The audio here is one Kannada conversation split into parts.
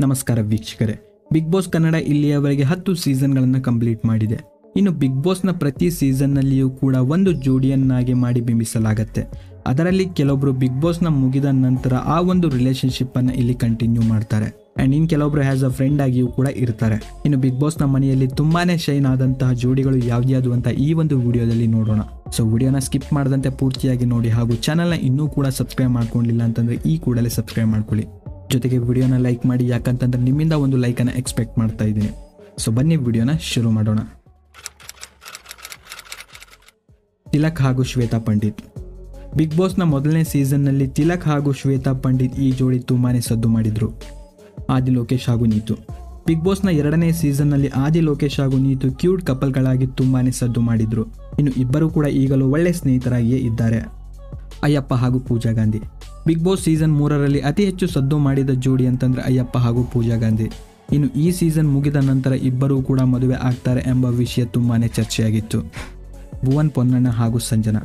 ನಮಸ್ಕಾರ ವೀಕ್ಷಕರೇ, ಬಿಗ್ ಬಾಸ್ ಕನ್ನಡ ಇಲ್ಲಿಯವರೆಗೆ 10 ಸೀಸನ್ಗಳನ್ನು ಕಂಪ್ಲೀಟ್ ಮಾಡಿದೆ. ಇನ್ನು ಬಿಗ್ ಬಾಸ್ನ ಪ್ರತಿ ಸೀಸನ್ನಲ್ಲಿಯೂ ಕೂಡ ಒಂದು ಜೋಡಿಯನ್ನಾಗಿ ಮಾಡಿ ಬಿಂಬಿಸಲಾಗತ್ತೆ. ಅದರಲ್ಲಿ ಕೆಲವೊಬ್ರು ಬಿಗ್ ಬಾಸ್ನ ಮುಗಿದ ನಂತರ ಆ ಒಂದು ರಿಲೇಶನ್ಶಿಪ್ಪನ್ನು ಇಲ್ಲಿ ಕಂಟಿನ್ಯೂ ಮಾಡ್ತಾರೆ. ಆ್ಯಂಡ್ ಇನ್ನು ಕೆಲವೊಬ್ರು ಆ್ಯಸ್ ಅ ಫ್ರೆಂಡ್ ಆಗಿಯೂ ಕೂಡ ಇರ್ತಾರೆ. ಇನ್ನು ಬಿಗ್ ಬಾಸ್ನ ಮನೆಯಲ್ಲಿ ತುಂಬಾನೇ ಶೈನ್ ಆದಂತಹ ಜೋಡಿಗಳು ಯಾವ್ದು ಅಂತ ಈ ಒಂದು ವಿಡಿಯೋದಲ್ಲಿ ನೋಡೋಣ. ಸೊ ವಿಡಿಯೋನ ಸ್ಕಿಪ್ ಮಾಡದಂತೆ ಪೂರ್ತಿಯಾಗಿ ನೋಡಿ, ಹಾಗೂ ಚಾನಲ್ನ ಇನ್ನೂ ಕೂಡ ಸಬ್ಸ್ಕ್ರೈಬ್ ಮಾಡ್ಕೊಂಡಿಲ್ಲ ಅಂತಂದ್ರೆ ಈ ಕೂಡಲೇ ಸಬ್ಸ್ಕ್ರೈಬ್ ಮಾಡ್ಕೊಳ್ಳಿ. ಜೊತೆಗೆ ವಿಡಿಯೋನ ಲೈಕ್ ಮಾಡಿ, ಯಾಕಂತಂದ್ರೆ ನಿಮ್ಮಿಂದ ಒಂದು ಲೈಕನ್ನು ಎಕ್ಸ್ಪೆಕ್ಟ್ ಮಾಡ್ತಾ ಇದ್ದೀನಿ. ಸೊ ಬನ್ನಿ ವಿಡಿಯೋನ ಶುರು ಮಾಡೋಣ. ತಿಲಕ್ ಹಾಗೂ ಶ್ವೇತಾ ಪಂಡಿತ್. ಬಿಗ್ ಬಾಸ್ನ ಮೊದಲನೇ ಸೀಸನ್ನಲ್ಲಿ ತಿಲಕ್ ಹಾಗೂ ಶ್ವೇತಾ ಪಂಡಿತ್ ಈ ಜೋಡಿ ತುಂಬಾನೇ ಸದ್ದು ಮಾಡಿದ್ರು. ಆದಿ ಲೋಕೇಶ್ ಹಾಗೂ ನೀತು. ಬಿಗ್ ಬಾಸ್ನ 2ನೇ ಸೀಸನ್ನಲ್ಲಿ ಆದಿ ಲೋಕೇಶ್ ಹಾಗೂ ನೀತು ಕ್ಯೂಟ್ ಕಪಲ್ಗಳಾಗಿ ತುಂಬಾನೇ ಸದ್ದು ಮಾಡಿದ್ರು. ಇನ್ನು ಇಬ್ಬರು ಕೂಡ ಈಗಲೂ ಒಳ್ಳೆ ಸ್ನೇಹಿತರಾಗಿಯೇ ಇದ್ದಾರೆ. ಅಯ್ಯಪ್ಪ ಹಾಗೂ Pooja Gandhi. Big Boss season 3ರಲ್ಲಿ ಅತಿ ಹೆಚ್ಚು ಸದ್ದು ಮಾಡಿದ ಜೋಡಿ ಅಂತಂದ್ರೆ ಅಯ್ಯಪ್ಪ ಹಾಗೂ ಪೂಜಾ ಗಾಂಧಿ. ಇನ್ನು ಈ ಸೀಸನ್ ಮುಗಿದ ನಂತರ ಇಬ್ಬರೂ ಕೂಡ ಮದುವೆ ಆಗ್ತಾರೆ ಎಂಬ ವಿಷಯ ತುಂಬಾನೇ ಚರ್ಚೆಯಾಗಿತ್ತು. ಭುವನ್ ಪೊನ್ನಣ್ಣ ಹಾಗೂ ಸಂಜನಾ.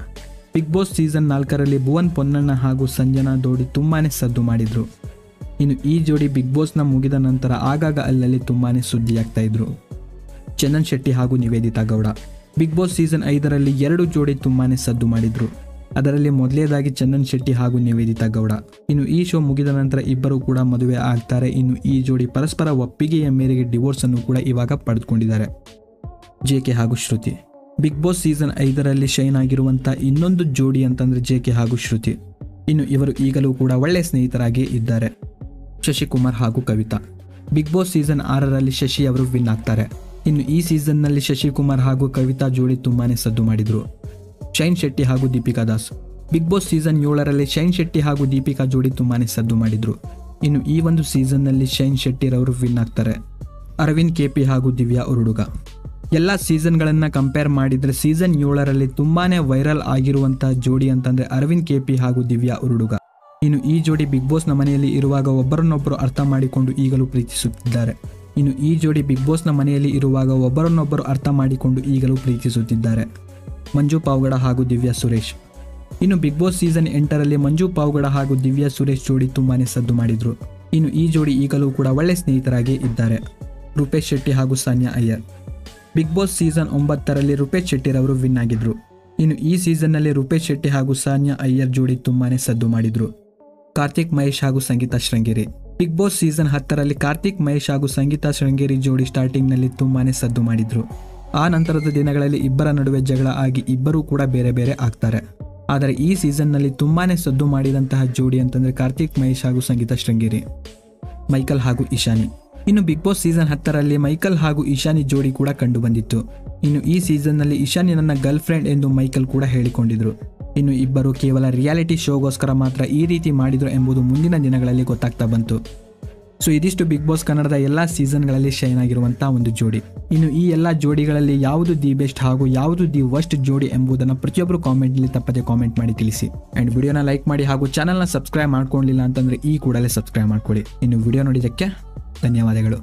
ಬಿಗ್ ಬಾಸ್ ಸೀಸನ್ 4ರಲ್ಲಿ ಭುವನ್ ಪೊನ್ನಣ್ಣ ಹಾಗೂ ಸಂಜನಾ ಜೋಡಿ ತುಂಬಾನೇ ಸದ್ದು ಮಾಡಿದ್ರು. ಇನ್ನು ಈ ಜೋಡಿ ಬಿಗ್ ಬಾಸ್ನ ಮುಗಿದ ನಂತರ ಆಗಾಗ ಅಲ್ಲಲ್ಲಿ ತುಂಬಾನೇ ಸುದ್ದಿಯಾಗ್ತಾ ಇದ್ರು. ಚಂದನ್ ಶೆಟ್ಟಿ ಹಾಗೂ Niveditha Gowda. Bigg Boss season 5ರಲ್ಲಿ 2 ಜೋಡಿ ತುಂಬಾನೇ ಸದ್ದು ಮಾಡಿದ್ರು. ಅದರಲ್ಲಿ ಮೊದಲೇದಾಗಿ ಚಂದನ್ ಶೆಟ್ಟಿ ಹಾಗೂ ನಿವೇದಿತಾ ಗೌಡ. ಇನ್ನು ಈ ಶೋ ಮುಗಿದ ನಂತರ ಇಬ್ಬರು ಕೂಡ ಮದುವೆ ಆಗ್ತಾರೆ. ಇನ್ನು ಈ ಜೋಡಿ ಪರಸ್ಪರ ಒಪ್ಪಿಗೆಯ ಮೇರೆಗೆ ಡಿವೋರ್ಸ್ ಅನ್ನು ಕೂಡ ಇವಾಗ ಪಡೆದುಕೊಂಡಿದ್ದಾರೆ. ಜೆಕೆ ಹಾಗೂ ಶ್ರುತಿ. ಬಿಗ್ ಬಾಸ್ ಸೀಸನ್ 5ರಲ್ಲಿ ಶೈನ್ ಆಗಿರುವಂಥ ಇನ್ನೊಂದು ಜೋಡಿ ಅಂತಂದ್ರೆ ಜೆಕೆ ಹಾಗೂ ಶ್ರುತಿ. ಇನ್ನು ಇವರು ಈಗಲೂ ಕೂಡ ಒಳ್ಳೆ ಸ್ನೇಹಿತರಾಗಿ ಇದ್ದಾರೆ. ಶಶಿಕುಮಾರ್ ಹಾಗೂ ಕವಿತಾ. ಬಿಗ್ ಬಾಸ್ ಸೀಸನ್ 6ರಲ್ಲಿ ಶಶಿ ಅವರು ವಿನ್ ಆಗ್ತಾರೆ. ಇನ್ನು ಈ ಸೀಸನ್ನಲ್ಲಿ ಶಶಿಕುಮಾರ್ ಹಾಗೂ ಕವಿತಾ ಜೋಡಿ ತುಂಬಾನೇ ಸದ್ದು ಮಾಡಿದ್ರು. ಶೈನ್ ಶೆಟ್ಟಿ ಹಾಗೂ Deepika Das. Bigg Boss season 7ರಲ್ಲಿ ಶೈನ್ ಶೆಟ್ಟಿ ಹಾಗೂ ದೀಪಿಕಾ ಜೋಡಿ ತುಂಬಾನೇ ಸದ್ದು ಮಾಡಿದ್ರು. ಇನ್ನು ಈ ಒಂದು ಸೀಸನ್ನಲ್ಲಿ ಶೈನ್ ಶೆಟ್ಟಿರವರು ವಿನ್ ಆಗ್ತಾರೆ. ಅರವಿಂದ್ ಕೆಪಿ ಹಾಗೂ ದಿವ್ಯಾ ಉರುಡುಗ. ಎಲ್ಲ ಸೀಸನ್ಗಳನ್ನು ಕಂಪೇರ್ ಮಾಡಿದರೆ ಸೀಸನ್ 7ರಲ್ಲಿ ತುಂಬಾನೇ ವೈರಲ್ ಆಗಿರುವಂಥ ಜೋಡಿ ಅಂತಂದರೆ ಅರವಿಂದ್ ಕೆಪಿ ಹಾಗೂ ದಿವ್ಯಾ ಉರುಡುಗ. ಇನ್ನು ಈ ಜೋಡಿ ಬಿಗ್ ಬಾಸ್ನ ಮನೆಯಲ್ಲಿ ಇರುವಾಗ ಒಬ್ಬರನ್ನೊಬ್ಬರು ಅರ್ಥ ಮಾಡಿಕೊಂಡು ಈಗಲೂ ಪ್ರೀತಿಸುತ್ತಿದ್ದಾರೆ. ಇನ್ನು ಈ ಜೋಡಿ ಬಿಗ್ ಬಾಸ್ನ ಮನೆಯಲ್ಲಿ ಇರುವಾಗ ಒಬ್ಬರನ್ನೊಬ್ಬರು ಅರ್ಥ ಮಾಡಿಕೊಂಡು ಈಗಲೂ ಪ್ರೀತಿಸುತ್ತಿದ್ದಾರೆ. ಮಂಜು ಪಾವಗಡ ಹಾಗೂ ದಿವ್ಯಾ ಸುರೇಶ್. ಇನ್ನು ಬಿಗ್ ಬಾಸ್ ಸೀಸನ್ 8ರಲ್ಲಿ ಮಂಜು ಪಾವಗಡ ಹಾಗೂ ದಿವ್ಯಾ ಸುರೇಶ್ ಜೋಡಿ ತುಂಬಾನೇ ಸದ್ದು ಮಾಡಿದ್ರು. ಇನ್ನು ಈ ಜೋಡಿ ಈಗಲೂ ಕೂಡ ಒಳ್ಳೆ ಸ್ನೇಹಿತರಾಗಿ ಇದ್ದಾರೆ. ರೂಪೇಶ್ ಶೆಟ್ಟಿ ಹಾಗೂ Sanya Iyer. Bigg Boss season 9ರಲ್ಲಿ ರೂಪೇಶ್ ಶೆಟ್ಟಿರವರು ವಿನ್ ಆಗಿದ್ರು. ಇನ್ನು ಈ ಸೀಸನ್ನಲ್ಲಿ ರೂಪೇಶ್ ಶೆಟ್ಟಿ ಹಾಗೂ ಸಾನ್ಯಾ ಅಯ್ಯರ್ ಜೋಡಿ ತುಂಬಾನೇ ಸದ್ದು ಮಾಡಿದ್ರು. ಕಾರ್ತಿಕ್ ಮಹೇಶ್ ಹಾಗೂ Sangeetha Sringeri. Bigg Boss season 10ರಲ್ಲಿ ಕಾರ್ತಿಕ್ ಮಹೇಶ್ ಹಾಗೂ ಸಂಗೀತಾ ಶೃಂಗೇರಿ ಜೋಡಿ ಸ್ಟಾರ್ಟಿಂಗ್ನಲ್ಲಿ ತುಂಬಾನೇ ಸದ್ದು ಮಾಡಿದ್ರು. ಆ ನಂತರದ ದಿನಗಳಲ್ಲಿ ಇಬ್ಬರ ನಡುವೆ ಜಗಳ ಆಗಿ ಇಬ್ಬರೂ ಕೂಡ ಬೇರೆ ಬೇರೆ ಆಗ್ತಾರೆ. ಆದರೆ ಈ ಸೀಸನ್ನಲ್ಲಿ ತುಂಬಾನೇ ಸದ್ದು ಮಾಡಿದಂತಹ ಜೋಡಿ ಅಂತಂದ್ರೆ ಕಾರ್ತಿಕ್ ಮಹೇಶ್ ಹಾಗೂ ಸಂಗೀತಾ ಶೃಂಗೇರಿ. ಮೈಕಲ್ ಹಾಗೂ ಇಶಾನಿ. ಇನ್ನು ಬಿಗ್ ಬಾಸ್ ಸೀಸನ್ 10ರಲ್ಲಿ ಮೈಕಲ್ ಹಾಗೂ ಇಶಾನಿ ಜೋಡಿ ಕೂಡ ಕಂಡು ಬಂದಿತ್ತು. ಇನ್ನು ಈ ಸೀಸನ್ನಲ್ಲಿ ಇಶಾನಿ ನನ್ನ ಗರ್ಲ್ ಫ್ರೆಂಡ್ ಎಂದು ಮೈಕಲ್ ಕೂಡ ಹೇಳಿಕೊಂಡಿದ್ರು. ಇನ್ನು ಇಬ್ಬರು ಕೇವಲ ರಿಯಾಲಿಟಿ ಶೋಗೋಸ್ಕರ ಮಾತ್ರ ಈ ರೀತಿ ಮಾಡಿದ್ರು ಎಂಬುದು ಮುಂದಿನ ದಿನಗಳಲ್ಲಿ ಗೊತ್ತಾಗ್ತಾ ಬಂತು. ಸೊ ಇದಿಷ್ಟು ಬಿಗ್ ಬಾಸ್ ಕನ್ನಡದ ಎಲ್ಲ ಸೀಸನ್ಗಳಲ್ಲಿ ಶೈನ್ ಆಗಿರುವಂಥ ಒಂದು ಜೋಡಿ. ಇನ್ನು ಈ ಎಲ್ಲ ಜೋಡಿಗಳಲ್ಲಿ ಯಾವುದು ದಿ ಬೆಸ್ಟ್ ಹಾಗೂ ಯಾವುದು ದಿ ವರ್ಸ್ಟ್ ಜೋಡಿ ಎಂಬುದನ್ನು ಪ್ರತಿಯೊಬ್ಬರು ಕಾಮೆಂಟ್ನಲ್ಲಿ ತಪ್ಪದೆ ಕಾಮೆಂಟ್ ಮಾಡಿ ತಿಳಿಸಿ. ಆ್ಯಂಡ್ ವಿಡಿಯೋನ ಲೈಕ್ ಮಾಡಿ ಹಾಗೂ ಚಾನಲ್ನ ಸಬ್ಸ್ಕ್ರೈಬ್ ಮಾಡ್ಕೊಂಡಿಲ್ಲ ಅಂತಂದರೆ ಈ ಕೂಡಲೇ ಸಬ್ಸ್ಕ್ರೈಬ್ ಮಾಡ್ಕೊಳ್ಳಿ. ಇನ್ನು ವಿಡಿಯೋ ನೋಡಿದ್ದಕ್ಕೆ ಧನ್ಯವಾದಗಳು.